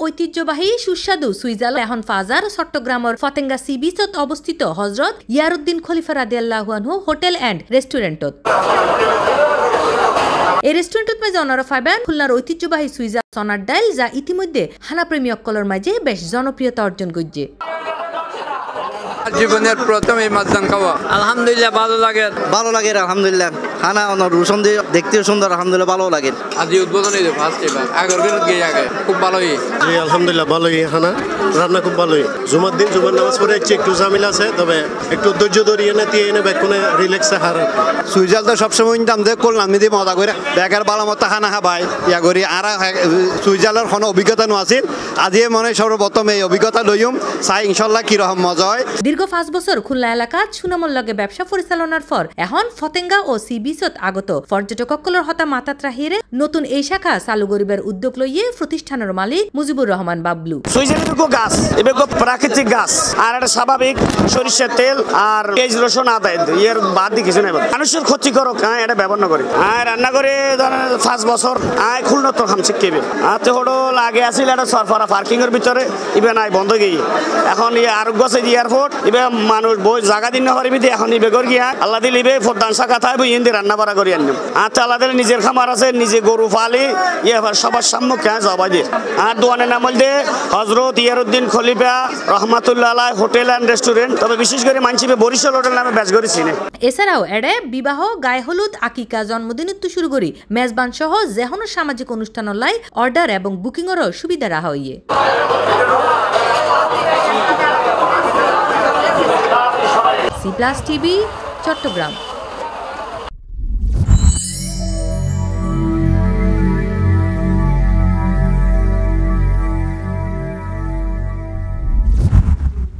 ঐতিহ্যবাহী সুস্বাদু সুইজাল এখন ফাজার চট্টগ্রামের ফতেঙ্গা সি বিচত অবস্থিত হজরত ইয়ারউদ্দিন খলিফা রাদিয়াল্লাহু আনহু হোটেল এন্ড রেস্টুরেন্টত। এই রেস্টুরেন্টত মাঝে অনারা ফাইবেন খুলনার ঐতিহ্যবাহী সুইজাল সনার ডাইল যা ইতিমধ্যে হানাপ্রেমী অক্কলর মাঝে বেশ জনপ্রিয়তা অর্জন করছে। জীবনের প্রথম এই মাছদান খাওয়া আলহামদুলিল্লাহ ভালো লাগে আলহামদুলিল্লাহ খানা রুশন দিয়ে দেখতেও সুন্দর আলহামদুলিল্লাহ ভালো লাগে। আজ উদ্বোধন হয়েছে ফার্স্ট এবার আগের গিয়ে আগে খুব ভালোই জি আলহামদুলিল্লাহ ভালোই খানা রান্না খুব ভালোই। জুমার দিন জুমার নামাজ পড়ে একটু ঝামেলা আছে তবে একটু ধৈর্য ধরিয়ে না দিয়ে এনে বেকুনে রিল্যাক্সে হার সুইজাল তো সবসময় ইনকাম দিয়ে করলাম যদি মজা করে বেকার ভালো মতো খানা খাবাই ইয়া করি আর সুইজালের কোনো অভিজ্ঞতা নো আছিল আজি মনে সর্বপ্রথম এই অভিজ্ঞতা লইম চাই ইনশাল্লাহ কিরকম মজা হয়। দীর্ঘ 5 বছর খুলনা এলাকাত সুনামর লগে ব্যবসা পরিচালনার পর এখন ফতেঙ্গা ও সি বিচত আগত পর্যটকসকলের হতা মাথা ত্রাহিরে নতুন এই শাখা চালু করিবার উদ্যোগ লইয়ে প্রতিষ্ঠানের মালিক মুজিবুর রহমান বাবলু। সুইজারল্যান্ড গাছ এবার প্রাকৃতিক গাছ আর একটা স্বাভাবিক সরিষার তেল আর পেঁয়াজ রসুন আদা এর বাদ দিয়ে কিছু নেই মানুষের ক্ষতি করো এটা ব্যবহার করে রান্না করে ধরেন 5 বছর খুলনা তো খামছে কেবে তো হলো লাগে আসিল একটা সরফরা পার্কিং এর ভিতরে ইবে নাই বন্ধ গিয়ে এখন আরোগ্য আছে এয়ারপোর্ট ইবে মানুষ বই জায়গা দিন না পারিবি এখন ইবে কর গিয়া আল্লাহ দিল ইবে ফোরদান শাখা থাকবে ইন্দি রান্না বাড়া করি আনলাম আর আল্লাহ নিজের খামার আছে নিজে গরু ফালি সবার সম্মুখে জবাই দিয়ে আর দোয়ানের নাম বলতে হজরত ইয়ারউদ্দিন খলিফা রহমাতুল্লাহ আলাইহি হোটেল এন্ড রেস্টুরেন্ট তবে বিশেষ করে মানছিবে বরিশাল হোটেল নামে বেশ করে চিনে। এছাড়াও এড়ে বিবাহ গায়ে হলুদ আকিকা জন্মদিন তো শুরু করি মেজবান সহ যেকোনো সামাজিক অনুষ্ঠান লাই অর্ডার এবং বুকিং এরও সুবিধা রাখা হইয়ে। C plus TV Chittagong.